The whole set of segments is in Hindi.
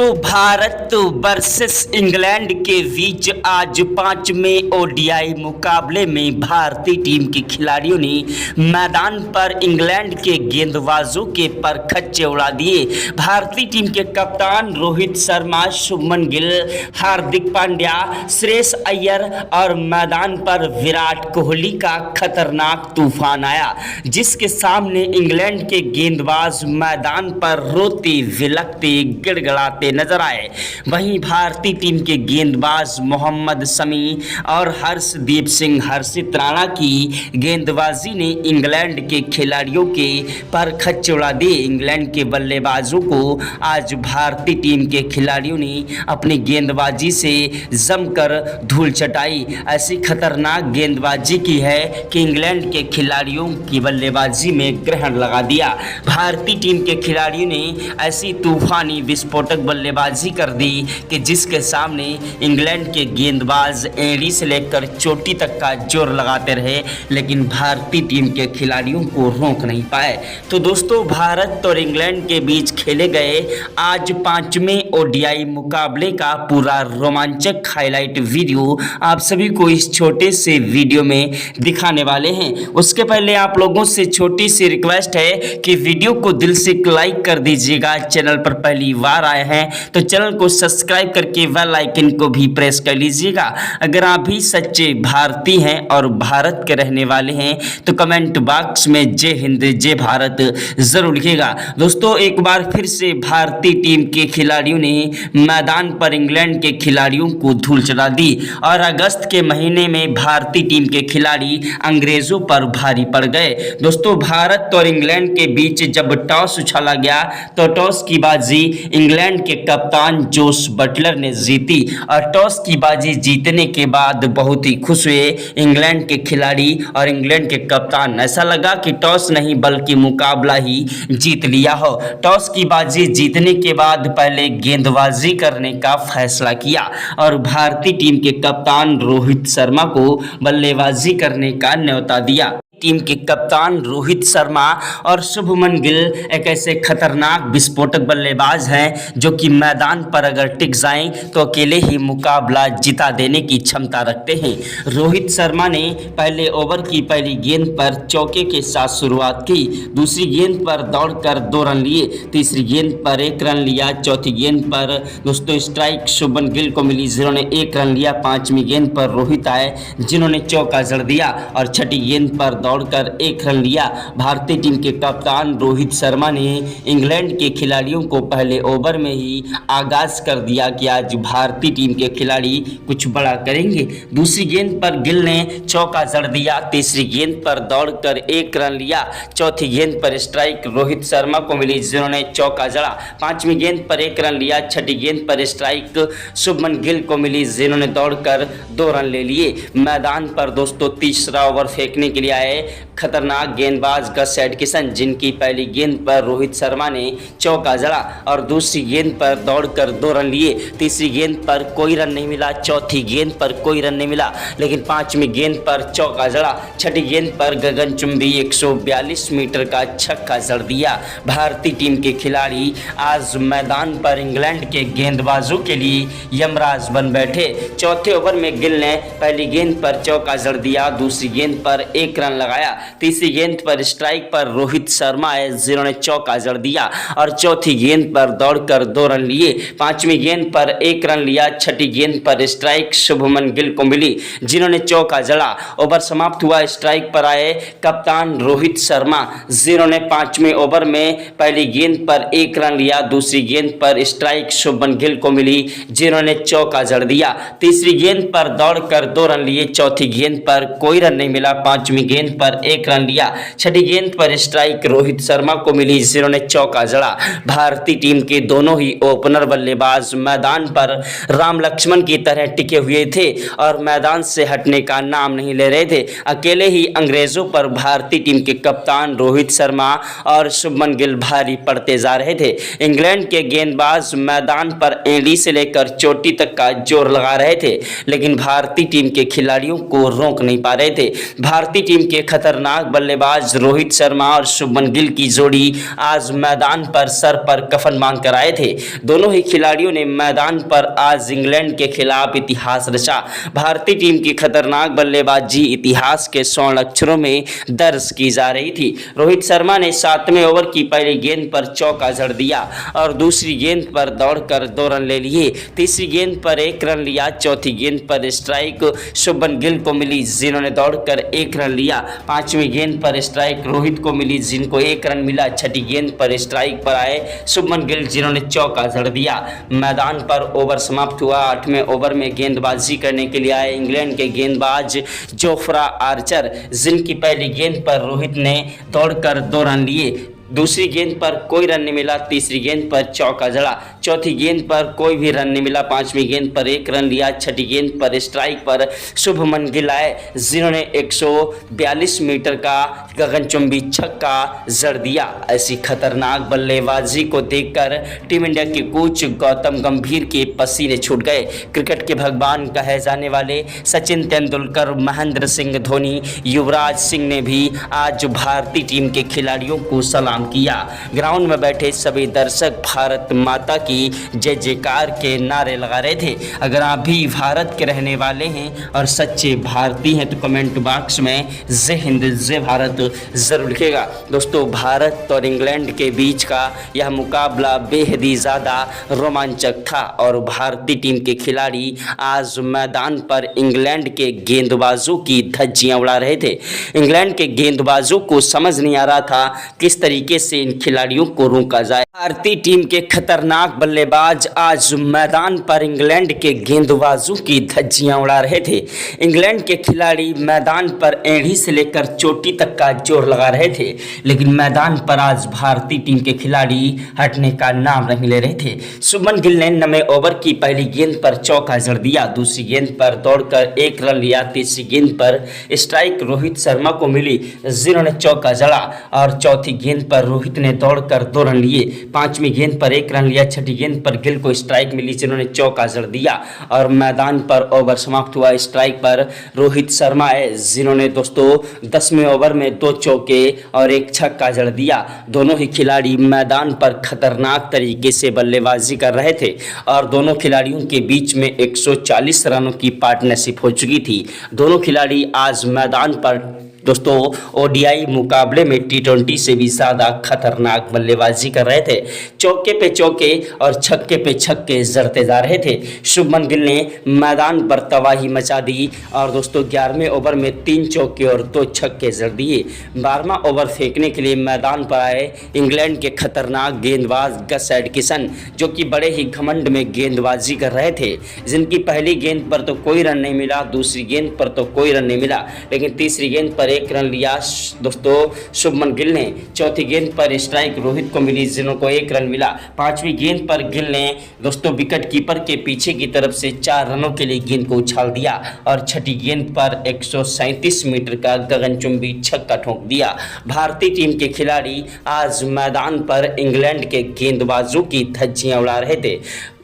भारत वर्सेस इंग्लैंड के बीच आज 5वें ओडीआई मुकाबले में भारतीय टीम के खिलाड़ियों ने मैदान पर इंग्लैंड के गेंदबाजों के परखच्चे उड़ा दिए। भारतीय टीम के कप्तान रोहित शर्मा, शुभमन गिल, हार्दिक पांड्या, श्रेयस अय्यर और मैदान पर विराट कोहली का खतरनाक तूफान आया, जिसके सामने इंग्लैंड के गेंदबाज मैदान पर रोते विलखते गिड़गिड़ाते नजर आए। वहीं भारतीय टीम के गेंदबाज मोहम्मद शमी और हर्षदीप सिंह हर्षित राणा की गेंदबाजी ने इंग्लैंड के खिलाड़ियों के परखच्चे उड़ा दिए। इंग्लैंड के बल्लेबाजों को आज भारतीय टीम के खिलाड़ियों ने अपनी गेंदबाजी से जमकर धूल चटाई। ऐसी खतरनाक गेंदबाजी की है कि इंग्लैंड के खिलाड़ियों की बल्लेबाजी में ग्रहण लगा दिया। भारतीय टीम के खिलाड़ियों ने ऐसी तूफानी विस्फोटक बल्लेबाजी कर दी कि जिसके सामने इंग्लैंड के गेंदबाज एड़ी से लेकर चोटी तक का जोर लगाते रहे, लेकिन भारतीय टीम के खिलाड़ियों को रोक नहीं पाए। तो दोस्तों, भारत और इंग्लैंड के बीच खेले गए आज 5वें ओडीआई मुकाबले का पूरा रोमांचक हाईलाइट वीडियो आप सभी को इस छोटे से वीडियो में दिखाने वाले हैं। उसके पहले आप लोगों से छोटी सी रिक्वेस्ट है कि वीडियो को दिल से लाइक कर दीजिएगा। चैनल पर पहली बार आए हैं तो चैनल को सब्सक्राइब करके बेल आइकन को भी प्रेस कर लीजिएगा। अगर आप भी सच्चे भारतीय हैं और भारत के रहने वाले हैं तो कमेंट बॉक्स में जय हिंद जय भारत जरूर लिखिएगा। दोस्तों, एक बार फिर से भारतीय टीम के खिलाड़ियों ने मैदान पर इंग्लैंड के खिलाड़ियों को धूल चढ़ा दी और अगस्त के महीने में भारतीय टीम के खिलाड़ी अंग्रेजों पर भारी पड़ गए। दोस्तों, भारत और इंग्लैंड के बीच जब टॉस उछाला गया तो टॉस की बाजी इंग्लैंड के कप्तान जोस बटलर ने जीती और टॉस की बाजी जीतने के बाद बहुत ही खुश हुए इंग्लैंड के खिलाड़ी और इंग्लैंड के कप्तान। ऐसा लगा कि टॉस नहीं बल्कि मुकाबला ही जीत लिया हो। टॉस की बाजी जीतने के बाद पहले गेंदबाजी करने का फैसला किया और भारतीय टीम के कप्तान रोहित शर्मा को बल्लेबाजी करने का न्योता दिया। टीम के कप्तान रोहित शर्मा और शुभमन गिल एक ऐसे खतरनाक विस्फोटक बल्लेबाज हैं जो कि मैदान पर अगर टिक जाएं तो अकेले ही मुकाबला जिता देने की क्षमता रखते हैं। रोहित शर्मा ने पहले ओवर की पहली गेंद पर चौके के साथ शुरुआत की, दूसरी गेंद पर दौड़कर 2 रन लिए, तीसरी गेंद पर 1 रन लिया, चौथी गेंद पर दोस्तों स्ट्राइक शुभमन गिल को मिली जिन्होंने 1 रन लिया, 5वीं गेंद पर रोहित आए जिन्होंने चौका जड़ दिया और छठी गेंद पर दौड़कर 1 रन लिया। भारतीय टीम के कप्तान रोहित शर्मा ने इंग्लैंड के खिलाड़ियों को पहले ओवर में ही आगाज कर दिया कि आज भारतीय टीम के खिलाड़ी कुछ बड़ा करेंगे। दूसरी गेंद पर गिल ने चौका जड़ दिया, तीसरी गेंद पर दौड़कर 1 रन लिया, चौथी गेंद पर स्ट्राइक रोहित शर्मा को मिली जिन्होंने चौका जड़ा, 5वीं गेंद पर 1 रन लिया, छठी गेंद पर स्ट्राइक शुभमन गिल को मिली जिन्होंने दौड़कर 2 रन ले लिए। मैदान पर दोस्तों तीसरा ओवर फेंकने के लिए आए खतरनाक गेंदबाज गस एडकिंसन, जिनकी पहली गेंद पर रोहित शर्मा ने चौका जड़ा और दूसरी गेंद पर दौड़कर 2 रन लिए, तीसरी गेंद पर कोई रन नहीं मिला, चौथी गेंद पर कोई रन नहीं मिला, लेकिन 5वीं गेंद पर चौका जड़ा, छठी गेंद पर गगनचुंबी 142 मीटर का छक्का जड़ दिया। भारतीय टीम के खिलाड़ी आज मैदान पर इंग्लैंड के गेंदबाजों के लिए यमराज बन बैठे। चौथे ओवर में गिल ने पहली गेंद पर चौका जड़ दिया, दूसरी गेंद पर 1 रन लगाया, तीसरी गेंद पर स्ट्राइक पर रोहित शर्मा है जिन्होंने चौका जड़ दिया और चौथी गेंद पर दौड़कर 2 रन लिए, 5वीं गेंद पर 1 रन लिया, छठी गेंद पर स्ट्राइक शुभमन गिल को मिली जिन्होंने चौका जड़ा। ओवर समाप्त हुआ, स्ट्राइक पर आए कप्तान रोहित शर्मा जिन्होंने 5वें ओवर में पहली गेंद पर 1 रन लिया, दूसरी गेंद पर स्ट्राइक शुभमन गिल को मिली जिन्होंने चौका जड़ दिया, तीसरी गेंद पर दौड़कर 2 रन लिए, चौथी गेंद पर कोई रन नहीं मिला, 5वीं गेंद पर 1 रन लिया, छठी गेंद पर स्ट्राइक रोहित शर्मा को मिली जिन्होंने चौका जड़ा। भारतीय टीम के दोनों ही ओपनर बल्लेबाज मैदान पर राम लक्ष्मण की तरह टिके हुए थे और मैदान से हटने का नाम नहीं ले रहे थे। अकेले ही अंग्रेजों पर भारतीय टीम के कप्तान रोहित शर्मा और शुभमन गिल भारी पड़ते जा रहे थे। इंग्लैंड के गेंदबाज मैदान पर एड़ी से लेकर चोटी तक का जोर लगा रहे थे, लेकिन भारतीय टीम के खिलाड़ियों को रोक नहीं पा रहे थे। भारतीय टीम के खतरनाक बल्लेबाज रोहित शर्मा और शुभमन गिल की जोड़ी आज मैदान पर सर पर कफन बांध कर आए थे। दोनों ही खिलाड़ियों ने मैदान पर आज इंग्लैंड के खिलाफ इतिहास रचा। भारतीय टीम की खतरनाक बल्लेबाजी इतिहास के स्वर्ण अक्षरों में दर्ज की जा रही थी। रोहित शर्मा ने 7वें ओवर की पहली गेंद पर चौका जड़ दिया और दूसरी गेंद पर दौड़कर 2 रन ले लिए। तीसरी गेंद पर 1 रन लिया। चौथी गेंद पर स्ट्राइक शुभमन गिल को मिली, जिन्होंने दौड़कर 1 रन लिया। 5वीं गेंद पर स्ट्राइक रोहित को मिली, जिनको 1 रन मिला। 6ठी गेंद पर स्ट्राइक पर आए शुभमन गिल, जिन्होंने चौका जड़ दिया। मैदान पर ओवर समाप्त हुआ। 8वें ओवर में गेंदबाजी करने के लिए आए इंग्लैंड के गेंदबाज जोफ्रा आर्चर, जिनकी पहली गेंद पर रोहित ने दौड़कर 2 रन लिए। दूसरी गेंद पर कोई रन नहीं मिला। तीसरी गेंद पर चौका जड़ा। चौथी गेंद पर कोई भी रन नहीं मिला। 5वीं गेंद पर 1 रन लिया। 6ठी गेंद पर स्ट्राइक पर शुभमन गिल आए, जिन्होंने 142 मीटर का गगनचुंबी छक्का जड़ दिया। ऐसी खतरनाक बल्लेबाजी को देखकर टीम इंडिया के कोच गौतम गंभीर के पसीने छूट गए। क्रिकेट के भगवान कहे जाने वाले सचिन तेंदुलकर, महेंद्र सिंह धोनी, युवराज सिंह ने भी आज भारतीय टीम के खिलाड़ियों को सलाम किया। ग्राउंड में बैठे सभी दर्शक भारत माता की जय जयकार के नारे लगा रहे थे। अगर आप भी भारत के रहने वाले हैं और सच्चे भारतीय हैं तो कमेंट बॉक्स में जय हिंद जय भारत जरूर लिखिएगा। दोस्तों, भारत और इंग्लैंड के बीच का यह मुकाबला बेहद ही ज़्यादा रोमांचक था और भारतीय टीम के खिलाड़ी आज मैदान पर इंग्लैंड के गेंदबाजों की धज्जियां उड़ा रहे थे। इंग्लैंड के गेंदबाजों को समझ नहीं आ रहा था किस तरीके से इन खिलाड़ियों को रोका जाए। भारतीय टीम के खतरनाक बल्लेबाज आज मैदान पर इंग्लैंड के गेंदबाजों की धज्जियां उड़ा रहे थे। इंग्लैंड के खिलाड़ी मैदान पर एड़ी से लेकर चोटी तक का जोर लगा रहे थे, लेकिन मैदान पर आज भारतीय टीम के खिलाड़ी हटने का नाम नहीं ले रहे थे। शुभमन गिल ने 9वें ओवर की पहली गेंद पर चौका जड़ दिया। दूसरी गेंद पर दौड़कर 1 रन लिया। तीसरी गेंद पर स्ट्राइक रोहित शर्मा को मिली, जिन्होंने चौका जड़ा और चौथी गेंद पर रोहित ने दौड़कर 2 रन लिए। 5वीं गेंद पर 1 रन लिया। 6ठी गेंद पर गिल को स्ट्राइक मिली, जिन्होंने चौका जड़ दिया और मैदान पर ओवर समाप्त हुआ। स्ट्राइक पर रोहित शर्मा है, जिन्होंने दोस्तों 10वें ओवर में 2 चौके और 1 छक्का जड़ दिया। दोनों ही खिलाड़ी मैदान पर खतरनाक तरीके से बल्लेबाजी कर रहे थे और दोनों खिलाड़ियों के बीच में 140 रनों की पार्टनरशिप हो चुकी थी। दोनों खिलाड़ी आज मैदान पर दोस्तों ओडीआई मुकाबले में T20 से भी ज़्यादा खतरनाक बल्लेबाजी कर रहे थे। चौके पे चौके और छक्के पे छक्के जड़ते जा रहे थे। शुभमन गिल ने मैदान पर तबाही मचा दी और दोस्तों 11वें ओवर में 3 चौके और 2 छक्के जड़ दिए। 12वां ओवर फेंकने के लिए मैदान पर आए इंग्लैंड के खतरनाक गेंदबाज गस एडकिंसन, जो कि बड़े ही घमंड में गेंदबाजी कर रहे थे, जिनकी पहली गेंद पर तो कोई रन नहीं मिला, दूसरी गेंद पर तो कोई रन नहीं मिला, लेकिन तीसरी गेंद पर 1 रन लिया दोस्तों शुभमन गिल ने। चौथी गेंद पर स्ट्राइक रोहित को मिली, जिनको 1 रन मिला। 5वीं गेंद पर गिल ने दोस्तों विकेट कीपर के पीछे की तरफ से 4 रनों के लिए गेंद को उछाल दिया और 6ठी गेंद पर 137 मीटर का गगनचुंबी छक्का ठोक दिया। भारतीय टीम के खिलाड़ी आज मैदान पर इंग्लैंड के गेंदबाजों की धज्जियां उड़ा रहे थे।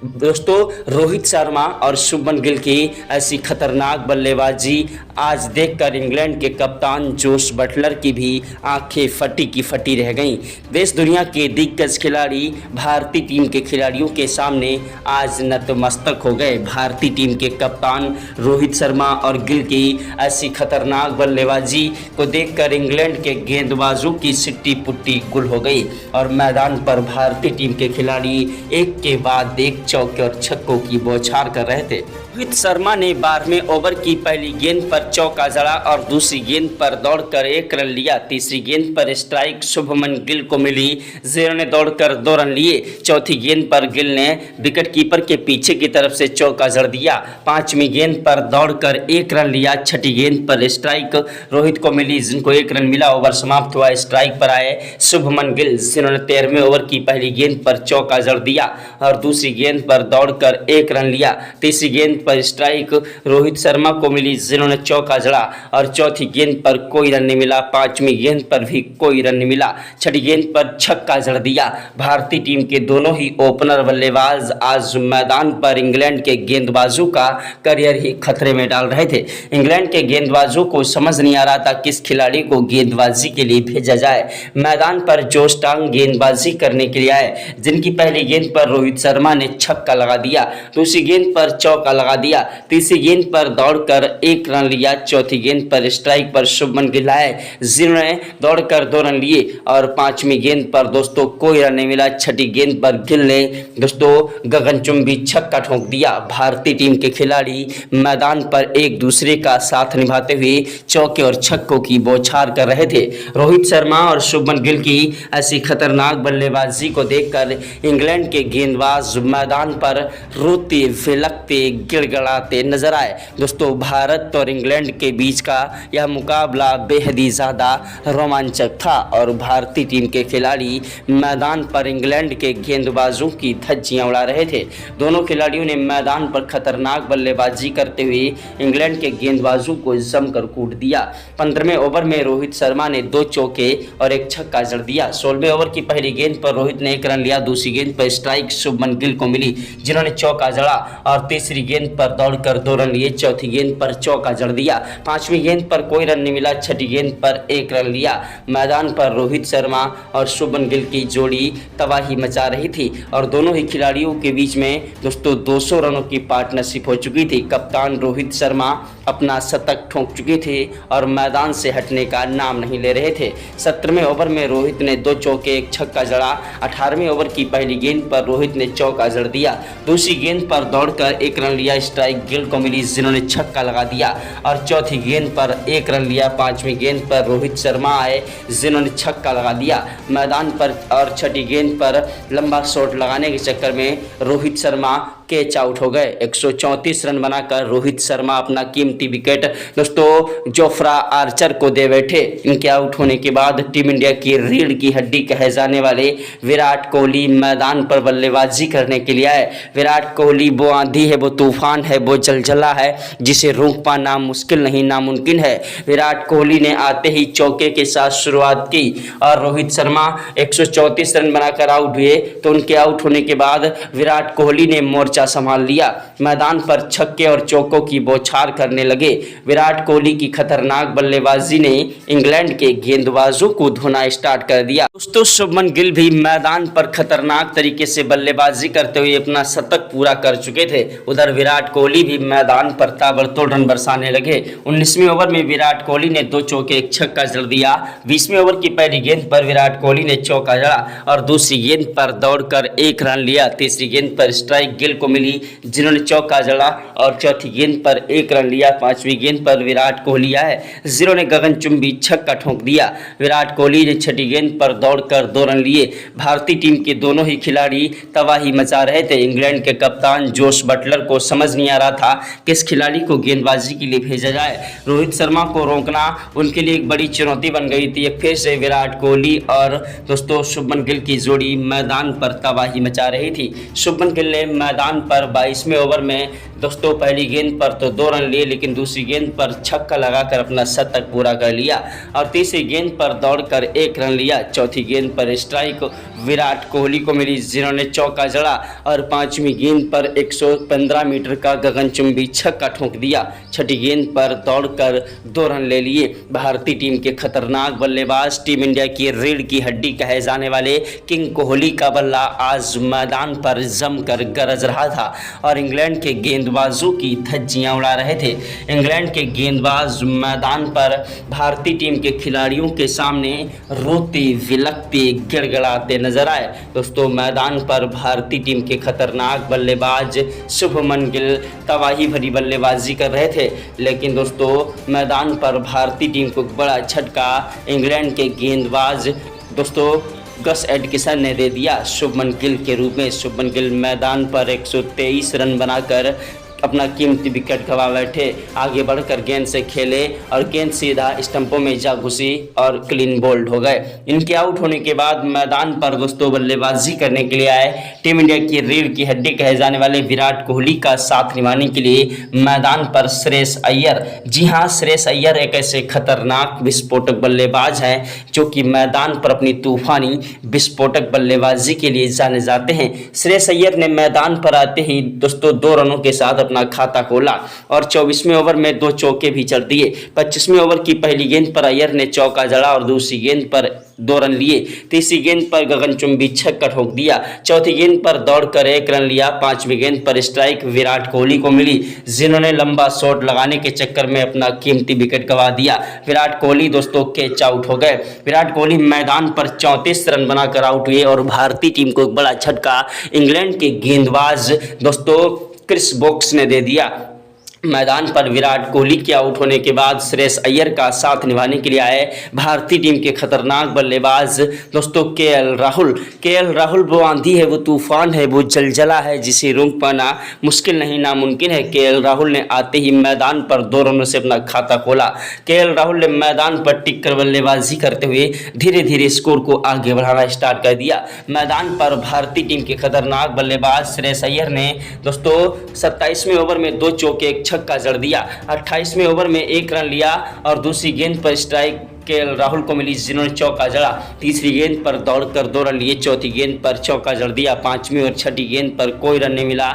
दोस्तों, रोहित शर्मा और शुभमन गिल की ऐसी खतरनाक बल्लेबाजी आज देखकर इंग्लैंड के कप्तान जोश बटलर की भी आंखें फटी की फटी रह गईं। देश दुनिया के दिग्गज खिलाड़ी भारतीय टीम के खिलाड़ियों के सामने आज नतमस्तक हो गए। भारतीय टीम के कप्तान रोहित शर्मा और गिल की ऐसी खतरनाक बल्लेबाजी को देखकर इंग्लैंड के गेंदबाजों की सिट्टी पुट्टी गुल हो गई और मैदान पर भारतीय टीम के खिलाड़ी एक के बाद एक चौके और छक्कों की बौछार कर रहे थे। रोहित शर्मा ने 12वें ओवर की पहली गेंद पर चौका जड़ा और दूसरी गेंद पर दौड़कर 1 रन लिया। तीसरी गेंद पर स्ट्राइक शुभमन गिल को मिली, जिन्होंने दौड़कर 2 रन लिए। चौथी गेंद पर गिल ने विकेट कीपर के पीछे की तरफ से चौका जड़ दिया। 5वीं गेंद पर दौड़कर 1 रन लिया। 6ठी गेंद पर स्ट्राइक रोहित को मिली, जिनको 1 रन मिला। ओवर समाप्त हुआ। स्ट्राइक पर आए शुभमन गिल, जिन्होंने 13वें ओवर की पहली गेंद पर चौका जड़ दिया और दूसरी गेंद पर दौड़कर 1 रन लिया। तीसरी गेंद पर स्ट्राइक रोहित शर्मा को मिली, जिन्होंने चौका जड़ा और चौथी गेंद पर कोई रन नहीं मिला। पांचवी गेंद पर भी कोई रन नहीं मिला। छठी गेंद पर छक्का जड़ दिया। भारतीय टीम के दोनों ही ओपनर बल्लेबाज आज मैदान पर इंग्लैंड के गेंदबाजों का करियर ही खतरे में डाल रहे थे। इंग्लैंड के गेंदबाजों को समझ नहीं आ रहा था किस खिलाड़ी को गेंदबाजी के लिए भेजा जाए। मैदान पर जोश टांग गेंदबाजी करने के लिए आए, जिनकी पहली गेंद पर रोहित शर्मा ने छक्का लगा दिया, दूसरी गेंद पर चौका लगा दिया, तीसरी गेंद पर दौड़कर 1 रन लिया, चौथी गेंद पर स्ट्राइक पर शुभमन गिल आए, जिन्होंने दौड़कर 2 रन लिए और पांचवी गेंद पर दोस्तों कोई रन नहीं मिला। छठी गेंद पर गिल ने दोस्तों गगनचुंबी छक्का ठोक दिया। भारतीय टीम के खिलाड़ी मैदान पर एक दूसरे का साथ निभाते हुए चौके और छक्कों की बौछार कर रहे थे। रोहित शर्मा और शुभमन गिल की ऐसी खतरनाक बल्लेबाजी को देखकर इंग्लैंड के गेंदबाज मैदान पर रोते विलकते गिड़गिड़ाते नजर आए। दोस्तों भारत और इंग्लैंड के बीच का यह मुकाबला बेहद ही ज़्यादा रोमांचक था और भारतीय टीम के खिलाड़ी मैदान पर इंग्लैंड के गेंदबाजों की धज्जियां उड़ा रहे थे। दोनों खिलाड़ियों ने मैदान पर खतरनाक बल्लेबाजी करते हुए इंग्लैंड के गेंदबाजों को जमकर कूट दिया। 15वें ओवर में रोहित शर्मा ने 2 चौके और 1 छक्का जड़ दिया। 16वें ओवर की पहली गेंद पर रोहित ने 1 रन लिया, दूसरी गेंद पर स्ट्राइक शुभमन गिल को मिली, जिन्होंने चौका जड़ा और तीसरी गेंद पर दौड़कर 2 रन लिए, चौथी गेंद पर चौका जड़ दिया, पांचवी गेंद पर कोई रन नहीं मिला, छठी गेंद पर 1 रन लिया। मैदान पर रोहित शर्मा और शुभमन गिल की जोड़ी तबाही मचा रही थी और दोनों ही खिलाड़ियों के बीच में दोस्तों 200 रनों की पार्टनरशिप हो चुकी थी। कप्तान रोहित शर्मा अपना शतक ठोक चुके थे और मैदान से हटने का नाम नहीं ले रहे थे। 17वें ओवर में रोहित ने 2 चौके 1 छक्का जड़ा। 18वें ओवर की पहली गेंद पर रोहित ने चौका जड़ दिया, दूसरी गेंद पर दौड़कर 1 रन लिया, स्ट्राइक गिल को मिली, जिन्होंने छक्का लगा दिया और चौथी गेंद पर 1 रन लिया। पांचवी गेंद पर रोहित शर्मा आए, जिन्होंने छक्का लगा दिया मैदान पर और छठी गेंद पर लंबा शॉट लगाने के चक्कर में रोहित शर्मा कैच आउट हो गए। 134 रन बनाकर रोहित शर्मा अपना कीमती विकेट दोस्तों जोफ्रा आर्चर को दे बैठे। इनके आउट होने के बाद टीम इंडिया की रीढ़ की हड्डी कहे जाने वाले विराट कोहली मैदान पर बल्लेबाजी करने के लिए आए। विराट कोहली वो आंधी है, वो तूफान है, वो जलजला है जिसे रोक पाना मुश्किल नहीं नामुमकिन है। विराट कोहली ने आते ही चौके के साथ शुरुआत की और रोहित शर्मा 134 रन बनाकर आउट हुए, तो उनके आउट होने के बाद विराट कोहली ने मोर्चा संभाल लिया। मैदान पर छक्के और चौकों की बौछार करने लगे। विराट कोहली की खतरनाक बल्लेबाजी ने इंग्लैंड के गेंदबाजों को धोना स्टार्ट कर दिया। दोस्तों शुभमन गिल भी मैदान पर खतरनाक तरीके से बल्लेबाजी करते हुए अपना शतक पूरा कर चुके थे। उधर विराट कोहली भी मैदान पर ताबड़तोड़ रन बरसाने लगे। 19वें ओवर में विराट कोहली ने 2 चौके 1 छक्का जड़ दिया। 20वें ओवर की पहली गेंद पर विराट कोहली ने चौका जड़ा और दूसरी गेंद पर दौड़कर 1 रन लिया। तीसरी गेंद पर स्ट्राइक गिल को मिली, जिन्होंने चौका जड़ा और चौथी गेंद पर 1 रन लिया। पांचवी गेंद पर विराट कोहली आए, जिन्होंने गगनचुंबी छक्का ठोक दिया। विराट कोहली ने छठी गेंद पर दौड़कर 2 रन लिए। भारतीय टीम के दोनों ही खिलाड़ी तबाही मचा रहे थे। इंग्लैंड के कप्तान जोश बटलर को समझ नहीं आ रहा था किस खिलाड़ी को गेंदबाजी के लिए भेजा जाए। रोहित शर्मा को रोकना उनके लिए एक बड़ी चुनौती बन गई थी। फिर से विराट कोहली और दोस्तों शुभमन गिल की जोड़ी मैदान पर तबाही मचा रही थी। शुभमन गिल ने मैदान पर 22वें ओवर में दोस्तों पहली गेंद पर तो 2 रन लिए, लेकिन दूसरी गेंद पर छक्का लगाकर अपना शतक पूरा कर लिया और तीसरी गेंद पर दौड़कर 1 रन लिया। चौथी गेंद पर स्ट्राइक विराट कोहली को मिली, जिन्होंने चौका जड़ा और पांचवी गेंद पर 115 मीटर का गगनचुंबी छक्का ठोक दिया। छठी गेंद पर दौड़कर 2 रन ले लिए। भारतीय टीम के खतरनाक बल्लेबाज, टीम इंडिया की रीढ़ की हड्डी कहे जाने वाले किंग कोहली का बल्ला आज मैदान पर जमकर गरज रहा था और इंग्लैंड के गेंदबाजों की धज्जियां उड़ा रहे थे। इंग्लैंड के गेंदबाज मैदान पर भारतीय टीम के खिलाड़ियों के सामने रोते विलकते गिड़गिड़ाते नजर आए। दोस्तों मैदान पर भारतीय टीम के खतरनाक बल्लेबाज शुभमन गिल तबाही भरी बल्लेबाजी कर रहे थे, लेकिन दोस्तों मैदान पर भारतीय टीम को बड़ा झटका इंग्लैंड के गेंदबाज दोस्तों गस एडकिसन ने दे दिया शुभमन गिल के रूप में। शुभमन गिल मैदान पर 123 रन बनाकर अपना कीमती विकेट गंवा बैठे। आगे बढ़कर गेंद से खेले और गेंद सीधा स्टंपों में जा घुसी और क्लीन बोल्ड हो गए। इनके आउट होने के बाद मैदान पर दोस्तों बल्लेबाजी करने के लिए आए टीम इंडिया की रीढ़ की हड्डी कहे जाने वाले विराट कोहली का साथ निभाने के लिए मैदान पर श्रेयस अय्यर। जी हां, श्रेयस अय्यर एक ऐसे खतरनाक विस्फोटक बल्लेबाज हैं जो कि मैदान पर अपनी तूफानी विस्फोटक बल्लेबाजी के लिए जाने जाते हैं। श्रेयस अय्यर ने मैदान पर आते ही दोस्तों 2 रनों के साथ अपना खाता खोला और 24वें ओवर में 2 चौके भी जड़ दिए। 25वें ओवर की पहली गेंद पर अय्यर ने चौका जड़ा और दूसरी गेंद पर 2 रन लिए। तीसरी गेंद पर गगनचुंबी छक्का ठोक दिया। चौथी गेंद पर दौड़कर 1 रन लिया। 5वीं गेंद पर स्ट्राइक विराट कोहली को मिली, जिन्होंने लंबा शॉट लगाने के चक्कर में अपना कीमती विकेट गंवा दिया। विराट कोहली दोस्तों कैच आउट हो गए। विराट कोहली मैदान पर 34 रन बनाकर आउट हुए और भारतीय टीम को एक बड़ा झटका इंग्लैंड के गेंदबाज दोस्तों क्रिस वोक्स ने दे दिया। मैदान पर विराट कोहली के आउट होने के बाद श्रेयस अय्यर का साथ निभाने के लिए आए भारतीय टीम के खतरनाक बल्लेबाज दोस्तों केएल राहुल वो आंधी है, वो तूफान है, वो जलजला है जिसे रोक पाना मुश्किल नहीं नामुमकिन है। केएल राहुल ने आते ही मैदान पर 2 रनों से अपना खाता खोला। केएल राहुल ने मैदान पर टिककर बल्लेबाजी करते हुए धीरे धीरे स्कोर को आगे बढ़ाना स्टार्ट कर दिया। मैदान पर भारतीय टीम के खतरनाक बल्लेबाज श्रेयस अय्यर ने दोस्तों 27वें ओवर में 2 चौके एक छक्का जड़ दिया। 28वें ओवर में 1 रन लिया और दूसरी गेंद पर स्ट्राइक केएल राहुल को मिली, जिन्होंने चौका जड़ा। तीसरी गेंद पर दौड़कर 2 रन लिए। चौथी गेंद पर चौका जड़ दिया। 5वीं और 6ठी गेंद पर कोई रन नहीं मिला।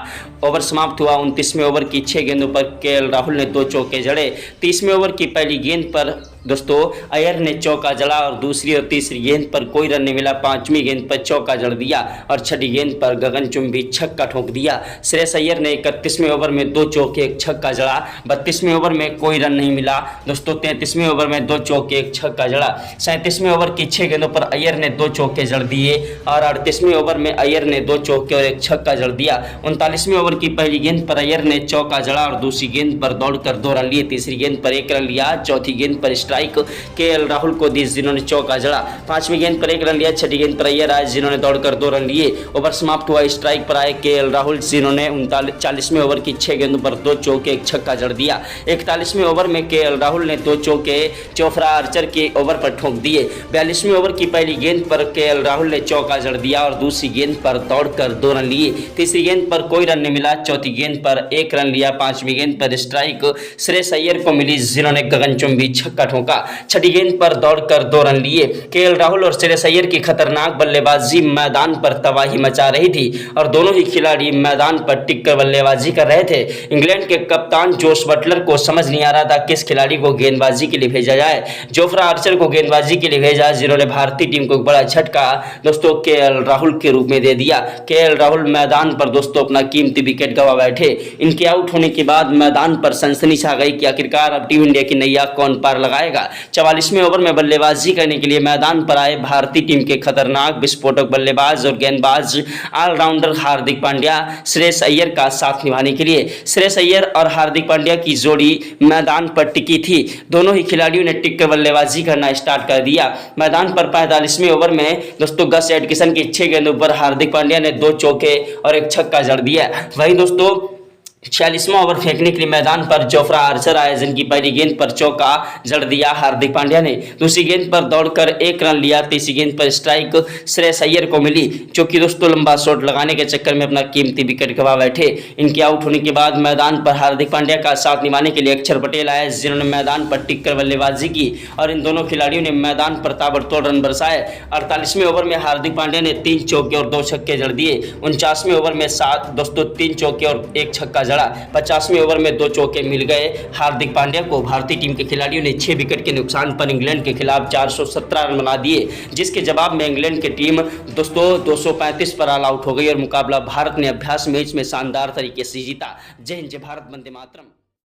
ओवर समाप्त हुआ। 29वें ओवर की 6 गेंदों पर केएल राहुल ने 2 चौके जड़े। 30वें ओवर की पहली गेंद पर दोस्तों अय्यर ने चौका जड़ा और दूसरी और तीसरी गेंद पर कोई रन नहीं मिला। 5वीं गेंद पर चौका जड़ दिया और 6ठी गेंद पर गगनचुंबी छक्का ठोक दिया। श्रेयस अय्यर ने 31वें ओवर में 2 चौके एक छक्का जड़ा। 32वें ओवर में कोई रन नहीं मिला दोस्तों। 33वें ओवर में 2 चौके एक छक्का जड़ा। 37वें ओवर की 6 गेंदों पर अय्यर ने 2 चौके जड़ दिए और 38वें ओवर में अय्यर ने 2 चौके और एक छक्का जड़ दिया। 39वें ओवर की पहली गेंद पर अय्यर ने चौका जड़ा और दूसरी गेंद पर दौड़कर 2 रन लिए। तीसरी गेंद पर 1 रन लिया। चौथी गेंद पर स्ट्राइक केएल राहुल को दी, जिन्होंने चौका जड़ा। 5वीं गेंद पर 1 रन लिया। 6ठी गेंद पर अय्यर आए, जिन्होंने दौड़कर 2 रन लिए। ओवर समाप्त हुआ। स्ट्राइक पर आए केएल राहुल, जिन्होंने 39वें ओवर की 6 गेंदों पर 2 चौके एक छक्का जड़ दिया। 41वें ओवर में केएल राहुल ने 2 चौके जोफ्रा आर्चर के ओवर पर ठोक दिए। 42वें ओवर की पहली गेंद पर केएल राहुल ने चौका जड़ दिया और दूसरी गेंद पर दौड़कर 2 रन लिए। तीसरी गेंद पर कोई रन नहीं मिला। चौथी गेंद पर 1 रन लिया। 5वीं गेंद पर स्ट्राइक श्रेयस अय्यर को मिली, जिन्होंने गगनचुंबी छक्का ठोका। 6ठी गेंद पर दौड़कर 2 रन लिए। केएल राहुल और श्रेयस अय्यर की खतरनाक बल्लेबाजी मैदान पर तबाही मचा रही थी और दोनों ही खिलाड़ी मैदान पर टिककर बल्लेबाजी कर रहे थे। इंग्लैंड के कप्तान जोश बटलर को समझ नहीं आ रहा था किस खिलाड़ी को गेंदबाजी के लिए भेजा जाए। जोफ्रा आर्चर को गेंदबाजी के लिए भेजा, जिन्होंने भारतीय टीम को एक बड़ा झटका दोस्तों केएल राहुल के रूप में दे दिया। केएल राहुल मैदान पर दोस्तों अपना कीमती विकेट गंवा बैठे। इनके आउट होने के बाद मैदान पर सनसनी छा गई कि आखिरकार अब टीम इंडिया की नैया कौन पार लगाएगा। 44वें ओवर में बल्लेबाजी करने के लिए मैदान पर आए भारतीय टीम के खतरनाक विस्फोटक बल्लेबाज और गेंदबाज ऑलराउंडर हार्दिक पांड्या श्रेयस अय्यर का साथ निभाने के लिए। श्रेयस अय्यर और हार्दिक पांड्या की जोड़ी मैदान पर टिकी थी। दोनों ही खिलाड़ियों ने टिककर बल्लेबाजी करना स्टार्ट कर दिया। मैदान पर 45वें ओवर में दोस्तों गस एडकिसन की 6 गेंदों पर हार्दिक पांड्या ने 2 चौके और एक छक्का जड़ दिया। वहीं दोस्तों 46वां ओवर फेंकने के लिए मैदान पर जोफ्रा आर्चर आए, जिनकी पहली गेंद पर चौका जड़ दिया हार्दिक पांड्या ने। दूसरी गेंद पर दौड़कर 1 रन लिया। तीसरी गेंद पर स्ट्राइक श्रेयस अय्यर को मिली, जो कि दोस्तों लंबा शॉट लगाने के चक्कर में अपना कीमती विकेट गंवा बैठे। इनके आउट होने के बाद मैदान पर हार्दिक पांड्या का साथ निभाने के लिए अक्षर पटेल आए, जिन्होंने मैदान पर टिककर बल्लेबाजी की और इन दोनों खिलाड़ियों ने मैदान पर ताबड़तोड़ रन बरसाए। 48वें ओवर में हार्दिक पांड्या ने 3 चौके और 2 छक्के जड़ दिए। 49वें ओवर में 3 चौके और 1 छक्का जड़ा। 50वें ओवर में 2 चौके मिल गए हार्दिक पांड्या को। भारतीय टीम के खिलाड़ियों ने 6 विकेट के नुकसान पर इंग्लैंड के खिलाफ 417 रन बना दिए, जिसके जवाब में इंग्लैंड की टीम दोस्तों 235 पर ऑल आउट हो गई और मुकाबला भारत ने अभ्यास मैच में शानदार तरीके से जीता। जय हिंद, जय भारत, वंदे मातरम।